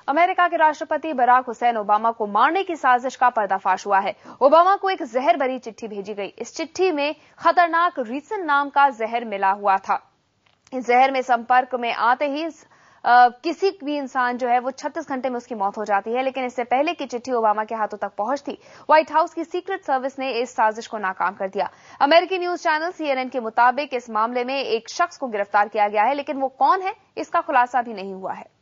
America के राष्ट्रपति Barack Hussain Obama को मारने की साजिश का पर्दाफाश हुआ है। ओबामा को एक जहर भरी चिट्ठी भेजी गई। इस चिट्ठी में खतरनाक रीसन नाम का जहर मिला हुआ था। इस जहर में संपर्क में आते ही किसी भी इंसान जो है वो 36 घंटे में उसकी मौत हो जाती है। लेकिन इससे पहले की चिट्ठी ओबामा के हाथों तक पहुंचती, व्हाइट हाउस की सीक्रेट सर्विस ने इस साजिश को नाकाम कर दिया। अमेरिकी न्यूज चैनल CNN के मुताबिक इस मामले में एक शख्स को गिरफ्तार किया गया है, लेकिन वो कौन है इसका खुलासा भी नहीं हुआ है।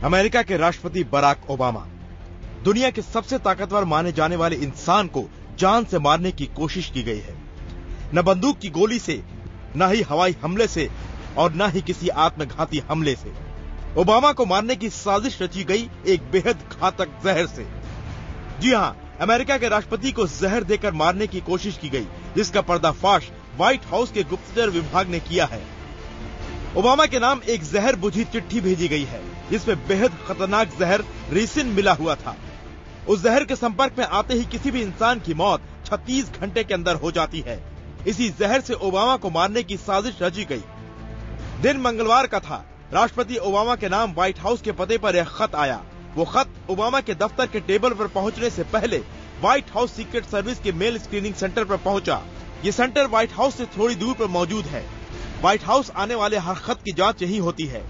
अमेरिका के राष्ट्रपति बराक ओबामा, दुनिया के सबसे ताकतवर माने जाने वाले इंसान को जान से मारने की कोशिश की गई है। न बंदूक की गोली से, न ही हवाई हमले से और न ही किसी आत्मघाती हमले से। ओबामा को मारने की साजिश रची गई एक बेहद घातक जहर से। जी हां, अमेरिका के राष्ट्रपति को जहर देकर मारने की कोशिश की गई, जिसका पर्दाफाश व्हाइट हाउस के गुप्तचर विभाग ने किया है। ओबामा के नाम एक जहर बुझी चिट्ठी भेजी गई है, जिसमें बेहद खतरनाक जहर रीसिन मिला हुआ था। उस जहर के संपर्क में आते ही किसी भी इंसान की मौत 36 घंटे के अंदर हो जाती है। इसी जहर से ओबामा को मारने की साजिश रची गई। दिन मंगलवार का था। राष्ट्रपति ओबामा के नाम व्हाइट हाउस के पते पर एक खत आया। वो खत ओबामा के दफ्तर के टेबल पर पहुंचने से पहले व्हाइट हाउस सीक्रेट सर्विस के मेल स्क्रीनिंग सेंटर पर पहुंचा। ये सेंटर व्हाइट हाउस से थोड़ी दूर पर मौजूद है। व्हाइट हाउस आने वाले हर खत की जांच यही होती है।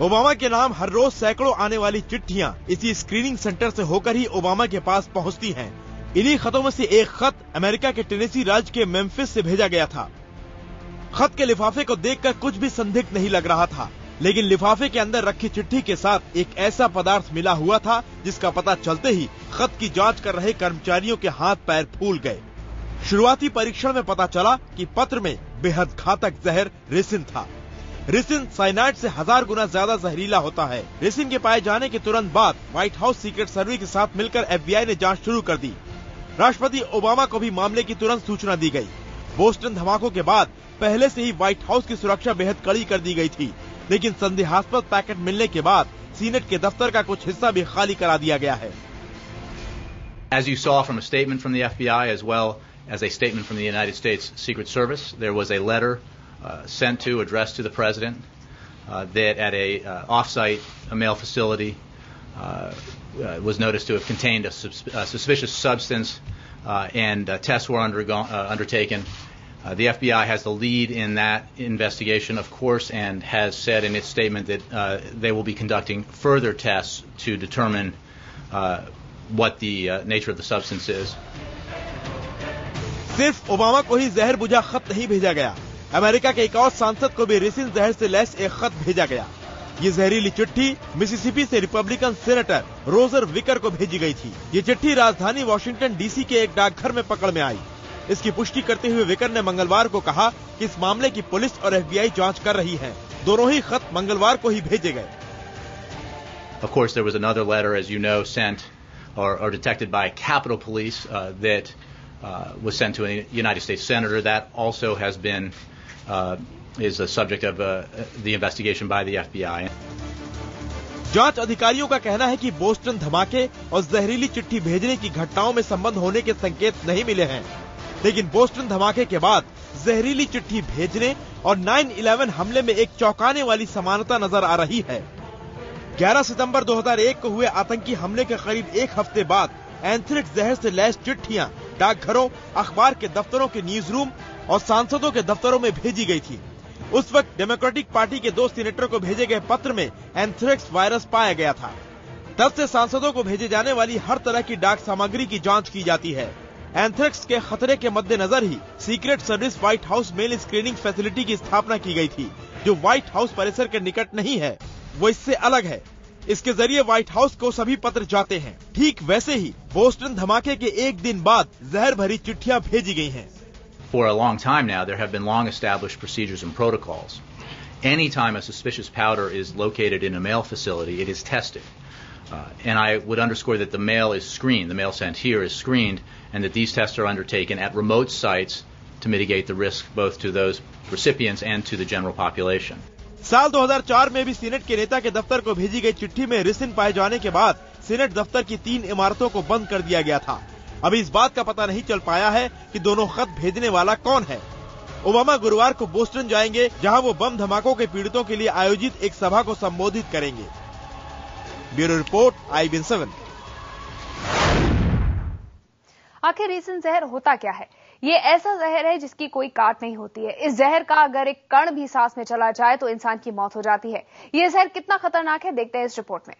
ओबामा के नाम हर रोज सैकड़ों आने वाली चिट्ठियां इसी स्क्रीनिंग सेंटर से होकर ही ओबामा के पास पहुंचती हैं। इन्हीं खतों में से एक खत अमेरिका के टेनेसी राज्य के मेम्फिस से भेजा गया था। खत के लिफाफे को देखकर कुछ भी संदिग्ध नहीं लग रहा था, लेकिन लिफाफे के अंदर रखी चिट्ठी के साथ एक ऐसा पदार्थ मिला हुआ था जिसका पता चलते ही खत की जांच कर रहे कर्मचारियों के हाथ पैर फूल गए। शुरुआती परीक्षण में पता चला कि पत्र में बेहद घातक जहर रेसिन था। रेसिन साइनाइड से 1000 गुना ज्यादा जहरीला होता है। रेसिन के पाए जाने के तुरंत बाद व्हाइट हाउस सीक्रेट सर्विस के साथ मिलकर FBI ने जांच शुरू कर दी। राष्ट्रपति ओबामा को भी मामले की तुरंत सूचना दी गई। बोस्टन धमाकों के बाद पहले से ही व्हाइट हाउस की सुरक्षा बेहद कड़ी कर दी गई थी, लेकिन संदेहास्पद पैकेट मिलने के बाद सीनेट के दफ्तर का कुछ हिस्सा भी खाली करा दिया गया है। As you saw from a statement from the FBI as well as a statement from the United States Secret Service, there was a letter sent to, addressed to the president, that at a off-site mail facility was noticed to have contained a suspicious substance, and tests were undertaken. The FBI has the lead in that investigation, of course, and has said in its statement that they will be conducting further tests to determine what the nature of the substance is. सिर्फ Obama को ही जहर बुझा खत नहीं भेजा गया। America के एक और सांसद को भी रेसिन जहर से लैस एक खत भेजा गया। ये जहरीली चिट्ठी मिसिसिपी से रिपब्लिकन सेनेटर रोजर विकर को भेजी गई थी। ये चिट्ठी राजधानी वॉशिंगटन DC के एक डाकघर में पकड़ में आई। इसकी पुष्टि करते हुए विकर ने मंगलवार को कहा कि इस मामले की पुलिस और FBI जांच कर रही है। दोनों ही खत मंगलवार को ही भेजे गए। Of course, there was another letter, as you know, sent or detected by Capitol Police that was sent to a United States senator. That also has been is the subject of the investigation by the FBI. जांच अधिकारियों का कहना है कि Boston धमाके और जहरीली चिट्ठी भेजने की घटनाओं में संबंध होने के संकेत नहीं मिले हैं, लेकिन बोस्टन धमाके के बाद जहरीली चिट्ठी भेजने और 9/11 हमले में एक चौंकाने वाली समानता नजर आ रही है। 11 सितंबर 2001 को हुए आतंकी हमले के करीब एक हफ्ते बाद एंथ्रेक्स जहर से लैस चिट्ठियां डाकघरों, अखबार के दफ्तरों के न्यूज रूम और सांसदों के दफ्तरों में भेजी गई थी। उस वक्त डेमोक्रेटिक पार्टी के 2 सीनेटरों को भेजे गए पत्र में एंथ्रेक्स वायरस पाया गया था। तब से सांसदों को भेजे जाने वाली हर तरह की डाक सामग्री की जांच की जाती है। एंथ्रेक्स के खतरे के मद्देनजर ही Secret Service White House mail screening facility की स्थापना की गई थी, जो व्हाइट हाउस परिसर के निकट नहीं है, वो इससे अलग है। इसके जरिए व्हाइट हाउस को सभी पत्र जाते हैं। ठीक वैसे ही बोस्टन धमाके के एक दिन बाद जहर भरी चिट्ठियां भेजी गई हैं। For a long time now, there have been long-established procedures and protocols. Anytime a suspicious powder is located in a mail facility, it is tested. And I would underscore that the mail is screened. The mail sent here is screened, and that these tests are undertaken at remote sites to mitigate the risk both to those recipients and to the general population. साल 2004 में भी senate के नेता के दफ्तर को भेजी गई चिट्ठी में रिसिन पाए जाने के बाद सीनेट दफ्तर की 3 इमारतों को बंद कर दिया गया था। अभी इस बात का पता नहीं चल पाया है कि दोनों खत भेजने वाला कौन है। ओबामा गुरुवार को बोस्टन जाएंगे, जहां वो बम धमाकों के पीड़ितों के लिए आयोजित एक सभा को संबोधित करेंगे। Bureau report, IBN7। आखिर रिसिन जहर होता क्या है? ये ऐसा जहर है जिसकी कोई काट नहीं होती है। इस जहर का अगर एक कण भी सांस में चला जाए तो इंसान की मौत हो जाती है। ये जहर कितना खतरनाक है, देखते हैं इस रिपोर्ट में।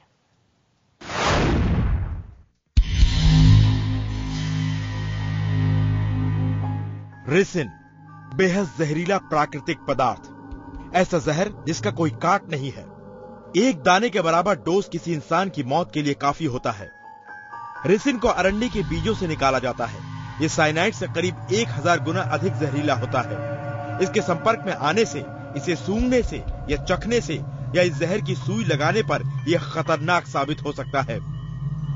रिसिन बेहद जहरीला प्राकृतिक पदार्थ, ऐसा जहर जिसका कोई काट नहीं है। एक दाने के बराबर डोज किसी इंसान की मौत के लिए काफी होता है। रिसिन को अरंडी के बीजों से निकाला जाता है। ये साइनाइड से करीब 1000 गुना अधिक जहरीला होता है। इसके संपर्क में आने से, इसे सूंघने से या चखने से या इस जहर की सुई लगाने पर यह खतरनाक साबित हो सकता है।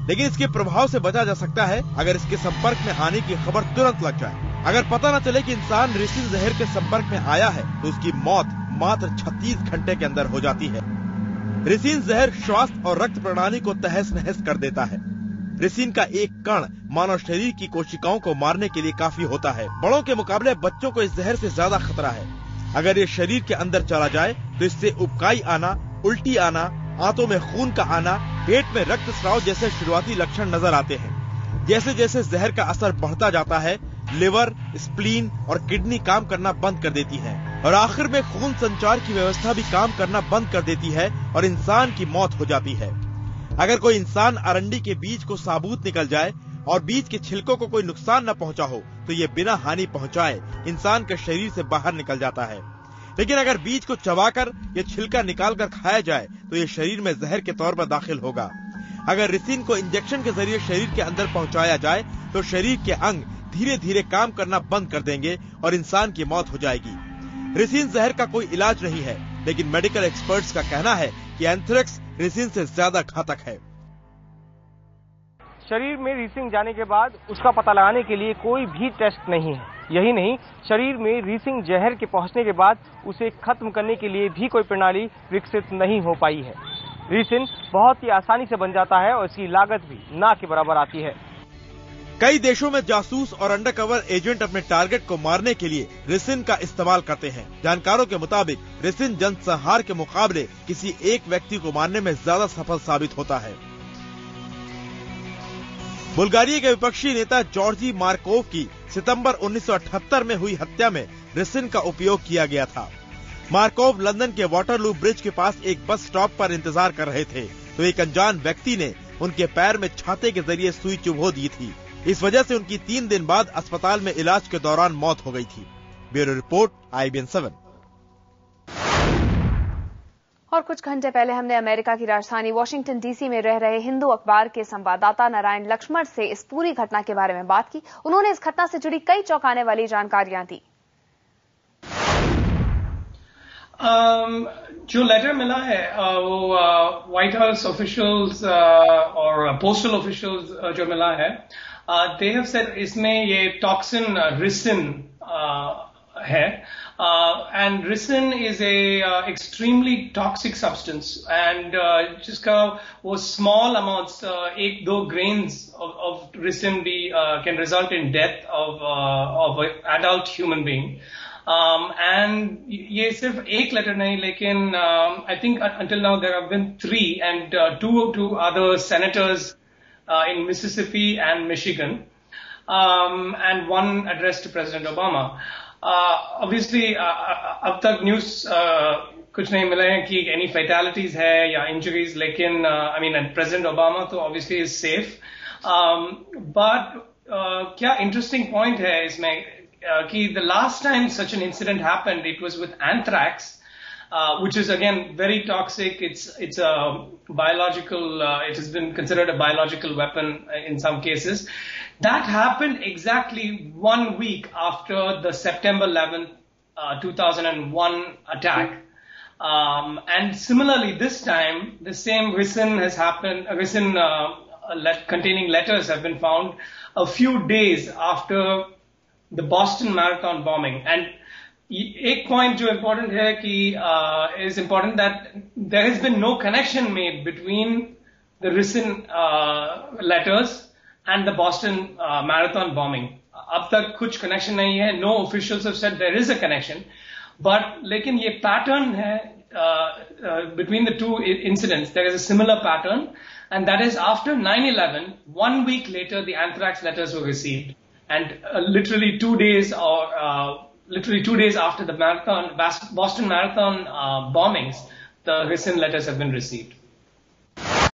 लेकिन इसके प्रभाव से बचा जा सकता है अगर इसके संपर्क में आने की खबर तुरंत लग जाए। अगर पता न चले कि इंसान रिसिन जहर के संपर्क में आया है तो उसकी मौत मात्र 36 घंटे के अंदर हो जाती है। रिसिन जहर श्वास और रक्त प्रणाली को तहस नहस कर देता है। रिसिन का एक कण मानव शरीर की कोशिकाओं को मारने के लिए काफी होता है। बड़ों के मुकाबले बच्चों को इस जहर से ज्यादा खतरा है। अगर ये शरीर के अंदर चला जाए तो इससे उबकाई आना, उल्टी आना, आंतों में खून का आना, पेट में रक्तस्राव जैसे शुरुआती लक्षण नजर आते हैं। जैसे जैसे जहर का असर बढ़ता जाता है, लिवर, स्प्लीन और किडनी काम करना बंद कर देती है और आखिर में खून संचार की व्यवस्था भी काम करना बंद कर देती है और इंसान की मौत हो जाती है। अगर कोई इंसान अरंडी के बीज को साबुत निकल जाए और बीज के छिलकों को कोई नुकसान न पहुंचा हो तो ये बिना हानि पहुंचाए इंसान के शरीर से बाहर निकल जाता है। लेकिन अगर बीज को चबाकर या छिलका निकालकर खाया जाए तो ये शरीर में जहर के तौर पर दाखिल होगा। अगर रिसिन को इंजेक्शन के जरिए शरीर के अंदर पहुंचाया जाए तो शरीर के अंग धीरे धीरे काम करना बंद कर देंगे और इंसान की मौत हो जाएगी। रिसिन जहर का कोई इलाज नहीं है, लेकिन मेडिकल एक्सपर्ट्स का कहना है कि एंथ्रेक्स रिसिन से ज्यादा घातक है। शरीर में रिसिन जाने के बाद उसका पता लगाने के लिए कोई भी टेस्ट नहीं है। यही नहीं, शरीर में रिसिन जहर के पहुंचने के बाद उसे खत्म करने के लिए भी कोई प्रणाली विकसित नहीं हो पाई है। रिसिन बहुत ही आसानी से बन जाता है और इसकी लागत भी ना के बराबर आती है। कई देशों में जासूस और अंडरकवर एजेंट अपने टारगेट को मारने के लिए रिसिन का इस्तेमाल करते हैं। जानकारों के मुताबिक रिसिन जनसंहार के मुकाबले किसी एक व्यक्ति को मारने में ज्यादा सफल साबित होता है। बुल्गारिया के विपक्षी नेता जॉर्जी मार्कोव की सितंबर 1978 में हुई हत्या में रिसिन का उपयोग किया गया था। मार्कोव लंदन के वाटरलू ब्रिज के पास एक बस स्टॉप पर इंतजार कर रहे थे तो एक अनजान व्यक्ति ने उनके पैर में छाते के जरिए सुई चुभो दी थी। इस वजह से उनकी 3 दिन बाद अस्पताल में इलाज के दौरान मौत हो गई थी। Bureau report, IBN7। और कुछ घंटे पहले हमने अमेरिका की राजधानी वॉशिंगटन DC में रह रहे हिंदू अखबार के संवाददाता नारायण लक्ष्मण से इस पूरी घटना के बारे में बात की। उन्होंने इस घटना से जुड़ी कई चौंकाने वाली जानकारियां दी। जो लेटर मिला है वो व्हाइट हाउस ऑफिशियल्स और पोस्टल ऑफिशियल्स जो मिला है, दे हैव सेड इसमें ये टॉक्सिन रिसिन है, and ricin is a extremely toxic substance, and जिसका वो small amounts 1-2 grains of ricin भी can result in death of an adult human being. And ये सिर्फ एक लेटर नहीं, लेकिन I think until now there have been 3 and two other senators in Mississippi and Michigan, and one addressed to President Obama. Obviously अब तक news कुछ नहीं मिला है कि एनी फैटेलिटीज है या इंजरीज, लेकिन I mean प्रेसिडेंट ओबामा तो ऑब्वियसली इज सेफ, बट क्या इंटरेस्टिंग पॉइंट है इसमें कि the last time such an incident happened it was with anthrax, which is again very toxic. It's a biological, it has been considered a biological weapon in some cases. That happened exactly 1 week after the September 11th, 2001 attack. And similarly this time, the same ricin has happened, ricin containing letters have been found a few days after the Boston Marathon bombing. And एक point जो important है कि is important that there has been no connection made between the recent letters and the Boston marathon bombing. अब तक कुछ connection नहीं है. No officials have said there is a connection, but लेकिन ये पैटर्न है between the two incidents. There is a similar pattern, and that is after 9/11, 1 week later, the anthrax letters were received, and literally 2 days after the Boston Marathon bombings, the recent letters have been received.